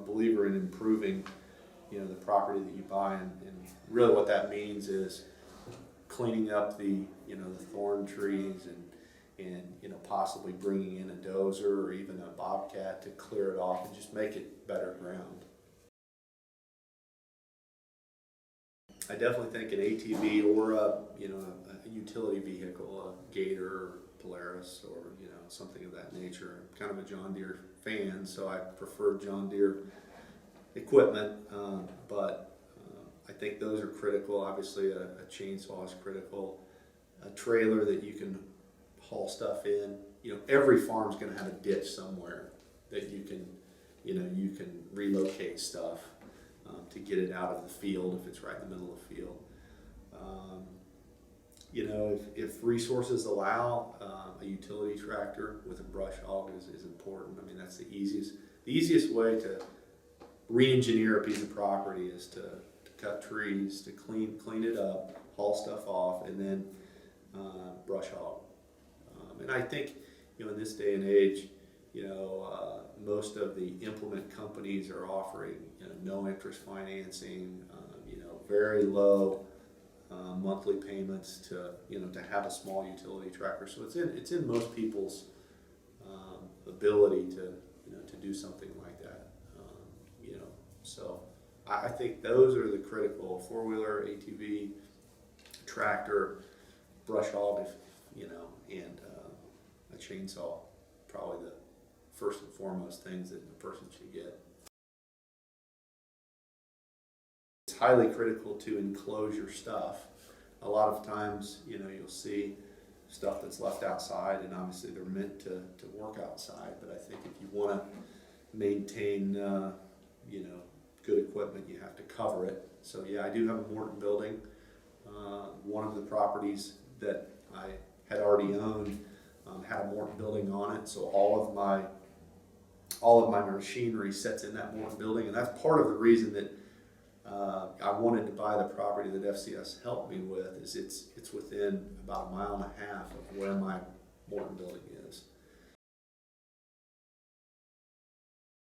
believer in improving, the property that you buy, and really what that means is cleaning up the thorn trees and possibly bringing in a dozer or even a bobcat to clear it off and just make it better ground. I definitely think an ATV or a utility vehicle, a Gator or Polaris or something of that nature. I'm kind of a John Deere fan, so I prefer John Deere equipment, but I think those are critical. Obviously a chainsaw is critical, a trailer that you can haul stuff in. Every farm's going to have a ditch somewhere that you can relocate stuff to get it out of the field if it's right in the middle of the field. If resources allow, a utility tractor with a brush hog is important. I mean, that's the easiest way to re-engineer a piece of property is to cut trees, to clean it up, haul stuff off, and then brush hog. And I think in this day and age, most of the implement companies are offering no interest financing, very low monthly payments to have a small utility tractor. So it's in most people's ability to do something like that. So I think those are the critical: four-wheeler, ATV, tractor, brush hog, and a chainsaw. Probably the first and foremost things that a person should get. It's highly critical to enclose your stuff. A lot of times, you'll see stuff that's left outside, and obviously they're meant to work outside. But I think if you want to maintain, good equipment, you have to cover it. So yeah, I do have a Morton building. One of the properties that I had already owned had a Morton building on it, so all of my machinery sits in that Morton building, and that's part of the reason that I wanted to buy the property that FCS helped me with. Is it's within about 1.5 miles of where my Morton building is.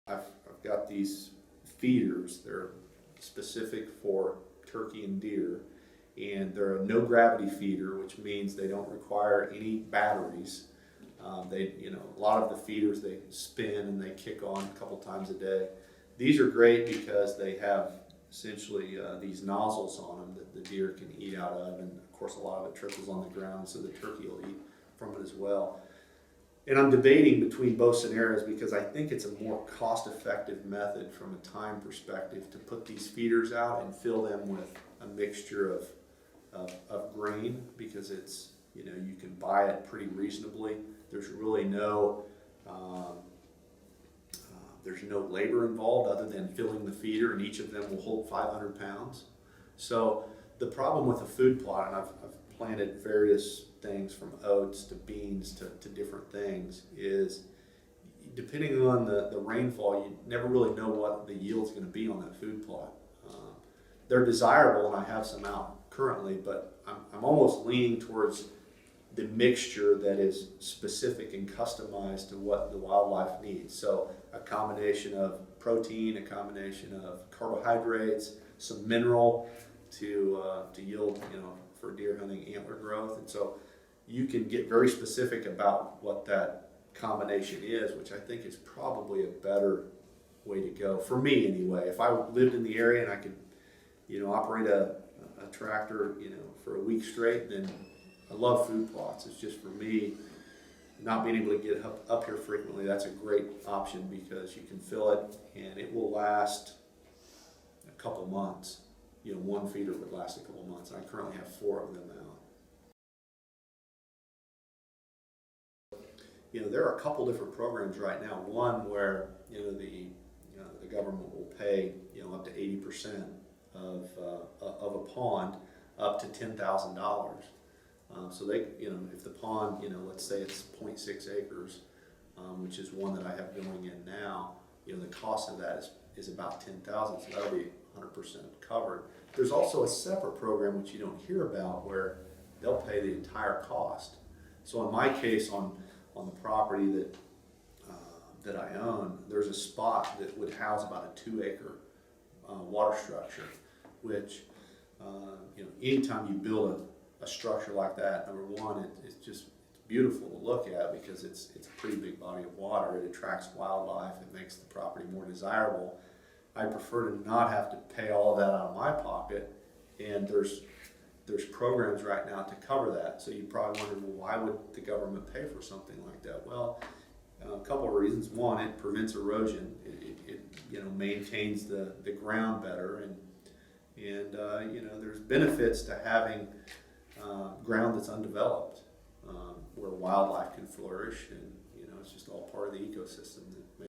I've got these feeders. They're specific for turkey and deer, and they're a no gravity feeder, which means they don't require any batteries. A lot of the feeders, they spin and they kick on a couple times a day. These are great because they have essentially these nozzles on them that the deer can eat out of, and of course a lot of it trickles on the ground, so the turkey will eat from it as well. And I'm debating between both scenarios because I think it's a more cost-effective method from a time perspective to put these feeders out and fill them with a mixture of grain, because it's you can buy it pretty reasonably. There's really no labor involved other than filling the feeder, and each of them will hold 500 pounds. So the problem with a food plot, and I've planted various things from oats to beans to different things, is depending on the rainfall, you never really know what the yield's going to be on that food plot. They're desirable, and I have some out currently, but I'm almost leaning towards the mixture that is specific and customized to what the wildlife needs. So a combination of protein, a combination of carbohydrates, some mineral to yield, for deer hunting antler growth. And so you can get very specific about what that combination is, which I think is probably a better way to go for me anyway. If I lived in the area and I could, operate a tractor, for a week straight, then I love food plots. It's just, for me, not being able to get up here frequently, that's a great option because you can fill it and it will last a couple months. One feeder would last a couple months. I currently have 4 of them out. There are a couple different programs right now. One where the government will pay up to 80% of a pond up to $10,000. So they, if the pond, let's say it's 0.6 acres, which is one that I have going in now, the cost of that is about $10,000, so that'll be 100% covered. There's also a separate program which you don't hear about where they'll pay the entire cost. So in my case, on the property that that I own, there's a spot that would house about a 2-acre water structure, which anytime you build a structure like that, number one, it's beautiful to look at because it's a pretty big body of water. It attracts wildlife. It makes the property more desirable. I prefer to not have to pay all of that out of my pocket, and there's programs right now to cover that. So you probably wonder, well, why would the government pay for something like that? Well, a couple of reasons. One, it prevents erosion. It maintains the ground better, and there's benefits to having ground that's undeveloped, where wildlife can flourish, and it's just all part of the ecosystem that